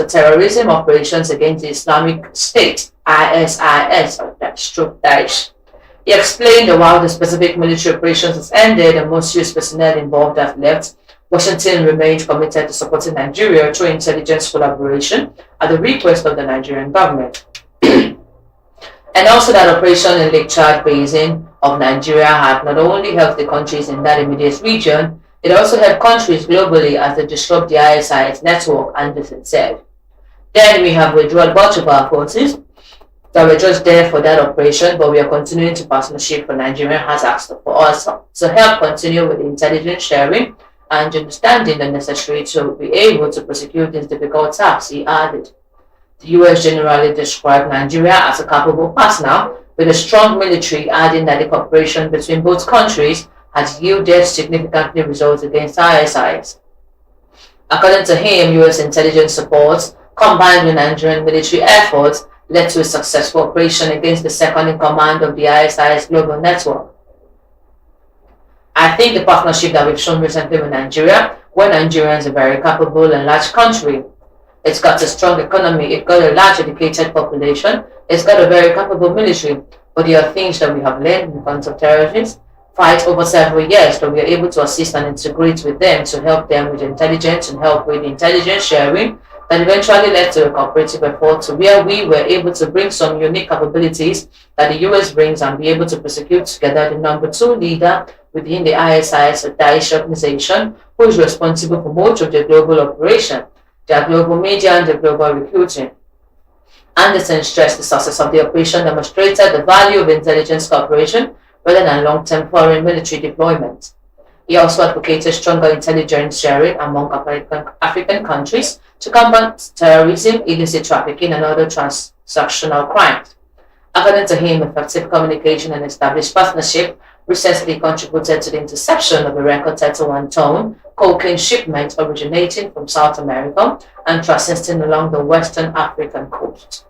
counter-terrorism operations against the Islamic State, ISIS, or Daesh. He explained that while the specific military operations has ended and most US personnel involved have left, Washington remained committed to supporting Nigeria through intelligence collaboration at the request of the Nigerian government. And also that operation in Lake Chad Basin of Nigeria had not only helped the countries in that immediate region, it also helped countries globally as they disrupt the ISIS network and this itself. Then we have withdrawn a bunch of our forces that were just there for that operation, but we are continuing to partnership for Nigeria has asked for us to help continue with the intelligence sharing and understanding the necessary to be able to prosecute these difficult tasks, he added. The US generally described Nigeria as a capable partner with a strong military, adding that the cooperation between both countries has yielded significant results against ISIS. According to him, US intelligence support, combined with Nigerian military efforts, led to a successful operation against the second-in-command of the ISIS global network. I think the partnership that we've shown recently with Nigeria, where Nigeria is a very capable and large country, it's got a strong economy, it's got a large educated population, it's got a very capable military, but there are things that we have learned in terms of terrorism, fight over several years, that we are able to assist and integrate with them to help them with intelligence and help with intelligence sharing, that eventually led to a cooperative effort to where we were able to bring some unique capabilities that the US brings and be able to prosecute together the number 2 leader within the ISIS or Daesh organization, who is responsible for much of the global operation, their global media and the global recruiting. Anderson stressed the success of the operation demonstrated the value of intelligence cooperation rather than long-term foreign military deployment. He also advocated stronger intelligence sharing among African countries to combat terrorism, illicit trafficking, and other transactional crimes. According to him, effective communication and established partnership recently contributed to the interception of a record 31-ton cocaine shipment originating from South America and transisting along the Western African coast.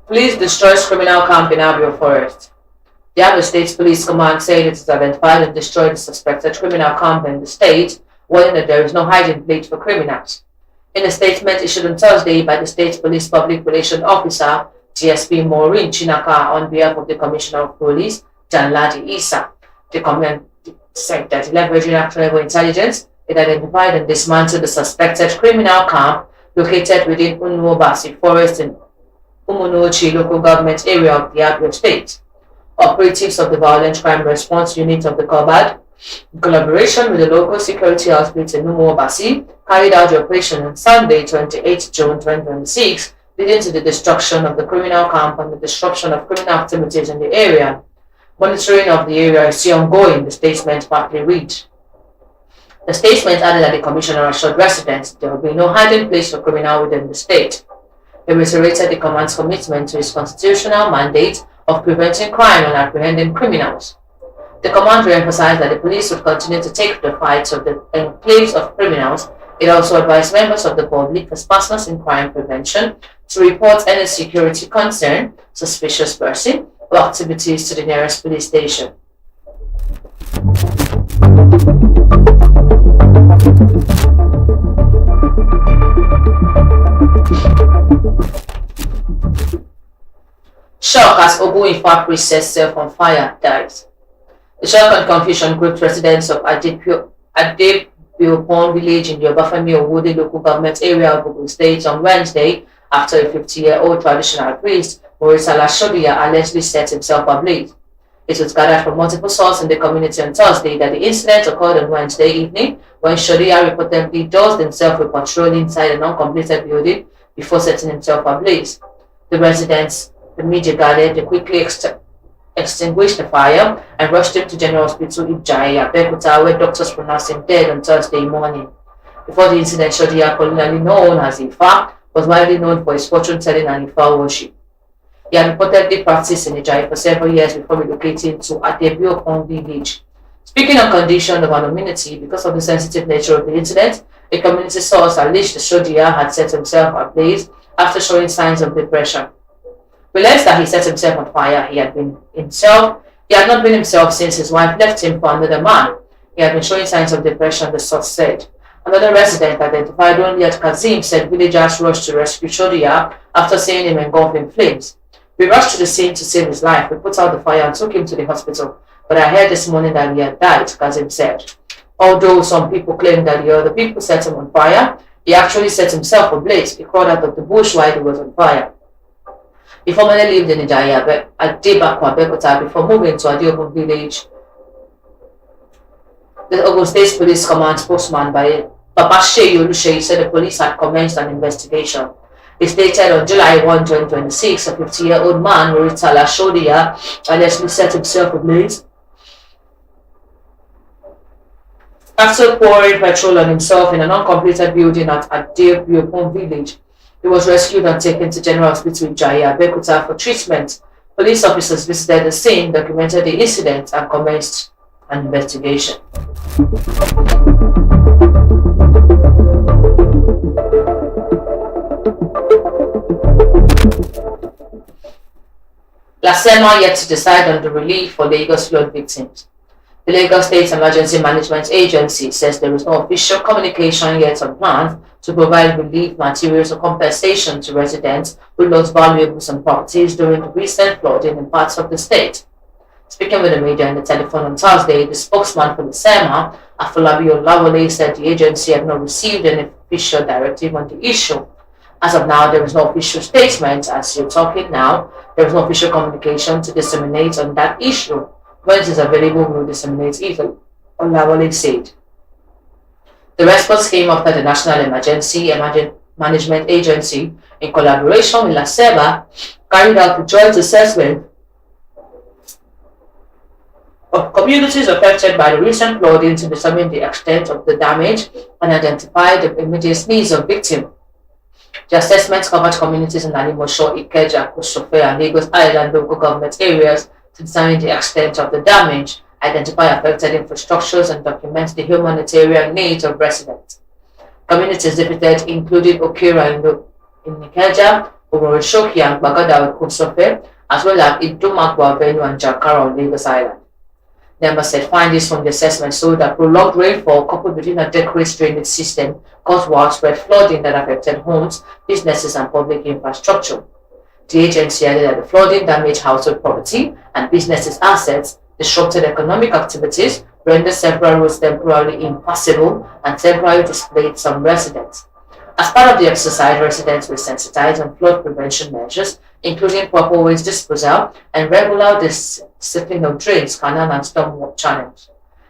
Police destroys criminal camp in Abia Forest. The Abia State Police Command said it has identified and destroyed the suspected criminal camp in the state, warning that there is no hiding place for criminals. In a statement issued on Thursday by the State Police Public Relations Officer, DSP Maureen Chinaka, on behalf of the Commissioner of Police, Janladi Isa, the command said that leveraging actionable intelligence, it identified and dismantled the suspected criminal camp located within Unwobasi Forest in Umunochi local government area of the Abia State. Operatives of the Violent Crime Response Unit of the COBAD, in collaboration with the local security outfit in Umuobasi, carried out the operation on Sunday, 28 June 2026, leading to the destruction of the criminal camp and the disruption of criminal activities in the area. Monitoring of the area is still ongoing, the statement partly read. The statement added that the Commissioner assured residents there will be no hiding place for criminals within the state. He reiterated the command's commitment to its constitutional mandate of preventing crime and apprehending criminals. The command emphasized that the police would continue to take the fight of the enclaves of criminals. It also advised members of the public as partners in crime prevention to report any security concern, suspicious person, or activities to the nearest police station. Shock as Ifako sets self on fire, dies. The shock and confusion gripped residents of Adebiopon village in the Obafemi Owode local government area of Ogun State on Wednesday after a 50-year-old traditional priest, Morisala Shodia, allegedly set himself ablaze. It was gathered from multiple sources in the community on Thursday that the incident occurred on Wednesday evening when Shodia reportedly dosed himself with petrol inside an uncompleted building before setting himself ablaze. The residents, the media gathered, they quickly extinguished the fire and rushed him to General Hospital Ijai, Abeokuta, where doctors pronounced him dead on Thursday morning. Before the incident, Shodia, colonially known as Ifako, was widely known for his fortune-telling and Ifako worship. He had reportedly practiced in Ijai for several years before relocating to Adebiopon village. Speaking on condition of anonymity because of the sensitive nature of the incident, a community source alleged that Shodia had set himself ablaze after showing signs of depression. We learned that he set himself on fire. He had not been himself since his wife left him for another man. He had been showing signs of depression, the source said. Another resident, identified only as Kazim, said villagers rushed to rescue Shodia after seeing him engulfed in flames. We rushed to the scene to save his life. We put out the fire and took him to the hospital. But I heard this morning that he had died, Kazim said. Although some people claim that the other people set him on fire, he actually set himself ablaze. He crawled out of the bush while he was on fire. He formerly lived in Ijaya at Debakwa, Bekota, before moving to Adiogun village. The Ogun State Police Command spokesman by Babashe Yolushe said the police had commenced an investigation. He stated on July 1, 2026, a 50-year-old man, Moritala Shodia, allegedly set himself ablaze after pouring petrol on himself in an uncompleted building at Adebiokun village. He was rescued and taken to General Hospital in Jaya, Bekuta for treatment. Police officers visited the scene, documented the incident, and commenced an investigation. Lasema yet to decide on the relief for Lagos flood victims. The Lagos State Emergency Management Agency says there is no official communication yet on plans to provide relief materials or compensation to residents who lost valuables and properties during the recent flooding in parts of the state. Speaking with the media on the telephone on Thursday, the spokesman for the SEMA, Afolabi Olawale, said the agency had not received any official directive on the issue. As of now, there is no official statement. As you're talking now, there is no official communication to disseminate on that issue. When it is available, we will disseminate it, Olawale said. The response came after the National Emergency Management Agency, in collaboration with LASEMA, carried out the joint assessment of communities affected by the recent flooding to determine the extent of the damage and identify the immediate needs of victims. The assessment covered communities in Animosho, Ikeja, Kosofe, and Lagos Island local government areas to determine the extent of the damage, identify affected infrastructures, and document the humanitarian needs of residents. Communities visited included Okira in Ikeja, Omorishoki, and Bagada with Kosofe, as well as Idumakwa, Benue, and Jakara on Lagos Island. Members said findings from the assessment showed that prolonged rainfall coupled with inadequate drainage system caused widespread flooding that affected homes, businesses, and public infrastructure. The agency added that the flooding damaged household property and businesses' assets, disrupted economic activities, rendered several roads temporarily impassable, and temporarily displaced some residents. As part of the exercise, residents were sensitized on flood prevention measures, including proper waste disposal and regular discipline of drains, canal, and storm channels.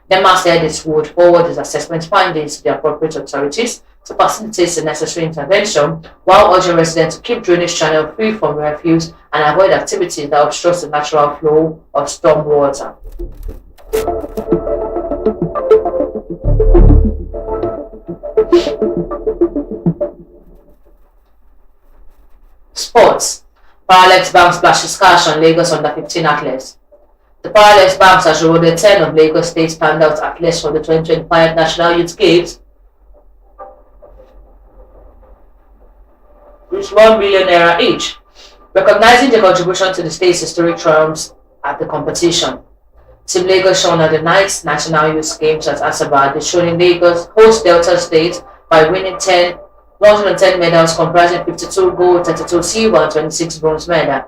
NEMA said it would forward its assessment findings to the appropriate authorities to facilitate the necessary intervention, while urging residents to keep drainage channels free from refuse and avoid activities that obstruct the natural flow of storm water. Sports. Paralex Bank splashes cash on Lagos under 15 athletes. The Paralex Banks has rewarded 10 of Lagos State standout athletes for the 2025 National Youth Games with ₦1 million each, recognizing their contribution to the state's historic triumphs at the competition. Team Lagos shone at the 9th National Youth Games at Asaba. They showed in Lagos host Delta State by winning 110 medals comprising 52 gold, 32 silver, and 26 bronze medals.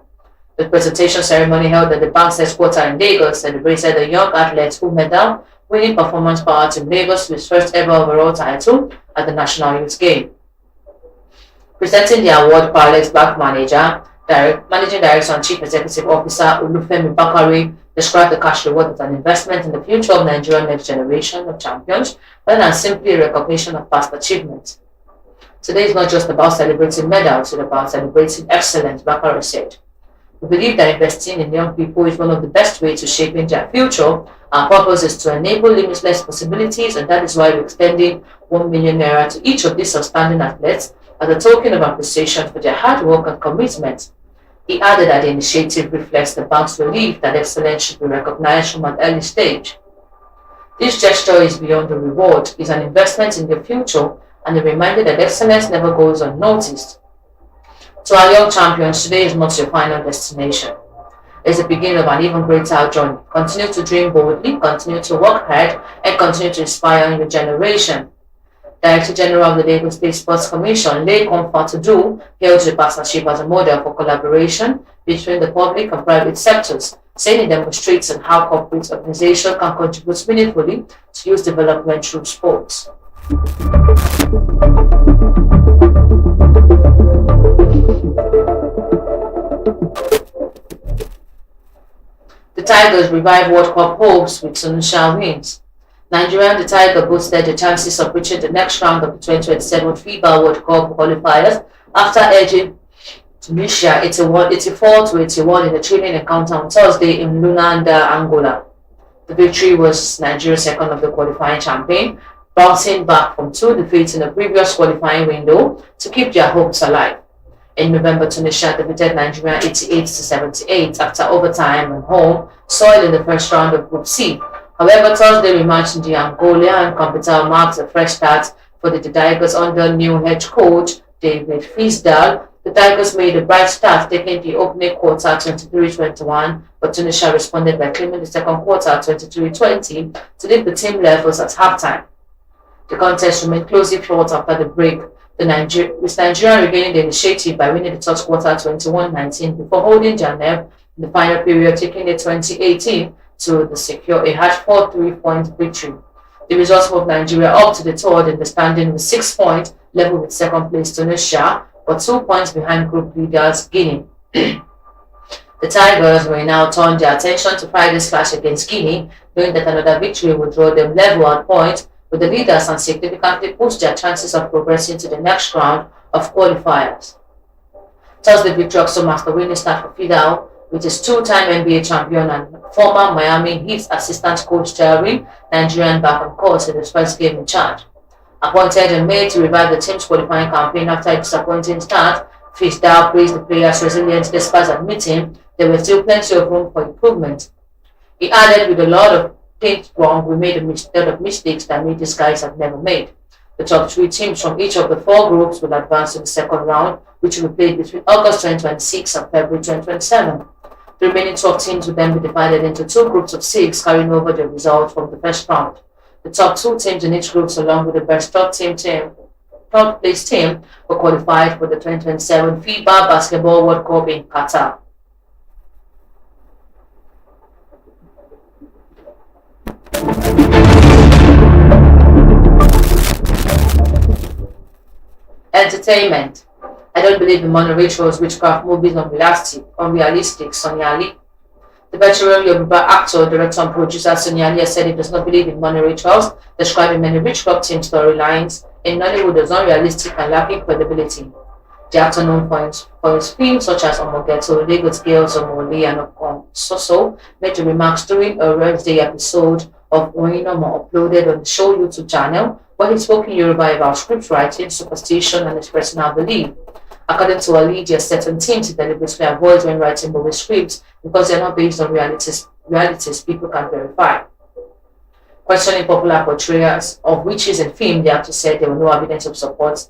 The presentation ceremony held at the bank's headquarters in Lagos celebrated the young athletes who medal winning performance power Team Lagos to its first ever overall title at the National Youth Game. Presenting the award, Paralex Bank Managing Director and Chief Executive Officer Olufemi Bakare described the cash reward as an investment in the future of Nigeria's next generation of champions, rather than simply a recognition of past achievements. Today is not just about celebrating medals, it's about celebrating excellence, Bakare said. We believe that investing in young people is one of the best ways to shaping their future. Our purpose is to enable limitless possibilities, and that is why we're extending ₦1 million to each of these outstanding athletes as a token of appreciation for their hard work and commitment. He added that the initiative reflects the bank's belief that excellence should be recognized from an early stage. This gesture is beyond the reward, it's an investment in the future and a reminder that excellence never goes unnoticed. To our young champions, today is not your final destination. It's the beginning of an even greater journey. Continue to dream boldly, continue to work hard, and continue to inspire your generation. Director General of the Lagos State Sports Commission, Late Comfortado, hailed the partnership as a model for collaboration between the public and private sectors, saying it demonstrates on how corporate organizations can contribute meaningfully to youth development through sports. The Tigers revive World Cup hopes with Tunisia wins. Nigeria and the Tiger boosted the chances of reaching the next round of the 2027 FIBA World Cup qualifiers after edging Tunisia 84 to 81 in the training encounter on Thursday in Luanda, Angola. The victory was Nigeria's second of the qualifying campaign, bouncing back from two defeats in the previous qualifying window to keep their hopes alive. In November, Tunisia defeated Nigeria 88 to 78 after overtime on home soil in the first round of Group C. However, Thursday rematch in the Angolan capital marks a fresh start for the Tigers under new head coach David Fisdale. The Tigers made a bright start, taking the opening quarter 23-21, but Tunisia responded by claiming the second quarter 23-20 to lead the team levels at halftime. The contest remained closely fought after the break, with Nigeria regaining the initiative by winning the third quarter 21-19 before holding their nerve in the final period, taking it 2018 to secure a hard 4-3-point victory. The result moved Nigeria up to the third in the standing with 6 points, level with second place Tunisia, but 2 points behind group leaders Guinea. The Tigers will now turn their attention to Friday's clash against Guinea, knowing that another victory would draw them level at points with the leaders and significantly boost their chances of progressing to the next round of qualifiers. Thursday victory also marks the winning start for Fidel, with his two-time NBA champion and former Miami Heat assistant coach Terry Nigerian back on course in his first game in charge. Appointed in May to revive the team's qualifying campaign after a disappointing start, Fisdale praised the players' resilience despite admitting there was still plenty of room for improvement. He added, with a lot of things wrong, we made a lot of mistakes that these guys have never made. The top three teams from each of the four groups will advance to the second round, which will be played between August 2026 and February 2027. The remaining 12 teams will then be divided into two groups of 6, carrying over the results from the first round. The top two teams in each group, along with the best third place team, were qualified for the 2027 FIBA Basketball World Cup in Qatar. Entertainment. I don't believe in money rituals, witchcraft, movies, unrealistic, Sonia Ali. The veteran Yoruba actor, director, and producer Sonia Ali has said he does not believe in money rituals, describing many witchcraft team storylines in Nollywood as unrealistic and lacking credibility. The actor, known for his films such as Omogeto, Lagos Girls, Omole, and Soso, made the remarks during a Wednesday episode of Oinomo uploaded on the show YouTube channel, where he spoke in Yoruba about script writing, superstition, and his personal belief. According to Ali, there are certain teams he deliberately avoids when writing movie scripts because they are not based on realities people can verify. Questioning popular portrayals of witches in film, the actor said there were no evidence of support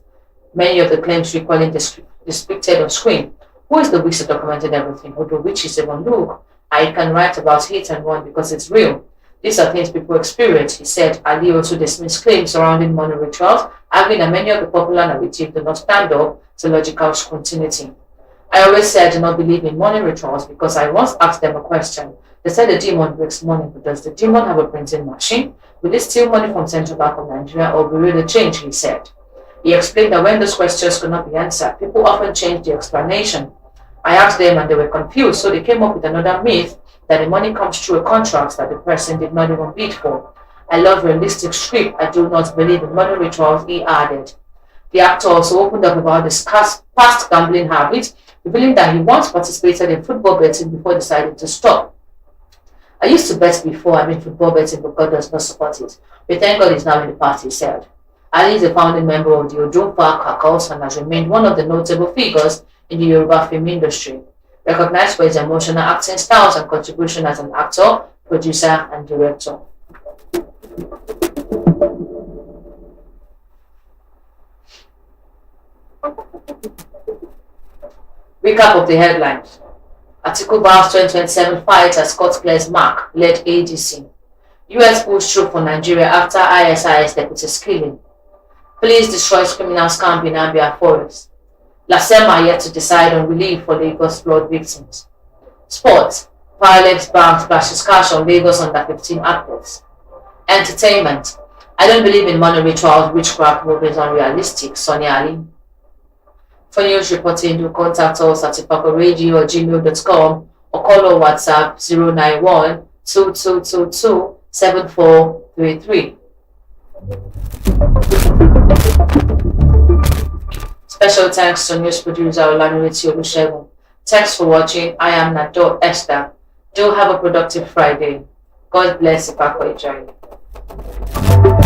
many of the claims recalling depicted on screen. Who is the witch that documented everything? Who do witches even look? I can write about hate and run because it's real. These are things people experience, he said. Ali also dismissed claims surrounding money rituals, arguing that many of the popular narratives do not stand up to logical continuity. I always said I do not believe in money rituals because I once asked them a question. They said the demon breaks money, but does the demon have a printing machine? Will it steal money from Central Bank of Nigeria or will it change, he said. He explained that when those questions could not be answered, people often change the explanation. I asked them and they were confused, so they came up with another myth that the money comes through a contract that the person did not even bid for. I love realistic script. I do not believe in money rituals, he added. The actor also opened up about his past gambling habits, revealing that he once participated in football betting before deciding to stop. I used to bet before, football betting, but God does not support it. We thank God is now in the past, he said. Ali is a founding member of the Odumfa Kakos and has remained one of the notable figures in the Yoruba film industry, recognized for his emotional acting styles and contribution as an actor, producer, and director. Recap of the headlines. Article vows 2027 fight as court clears Mark, led ADC. US push through for Nigeria after ISIS deputies killing. Police destroys criminal camp in Abia Forest. Lasema yet to decide on relief for Lagos flood victims. Sports. Violence banks bashes cash on Lagos under 15 athletes. Entertainment. I don't believe in money rituals, witchcraft movies unrealistic, Sonny Ali. For news reporting, do contact us at Ifako Radio or gmail.com or call our WhatsApp 091 2222 7433. Special thanks to news producer Olamiriti Olusegun. Thanks for watching. I am Nado Esther. Do have a productive Friday. God bless Ifako. Enjoy.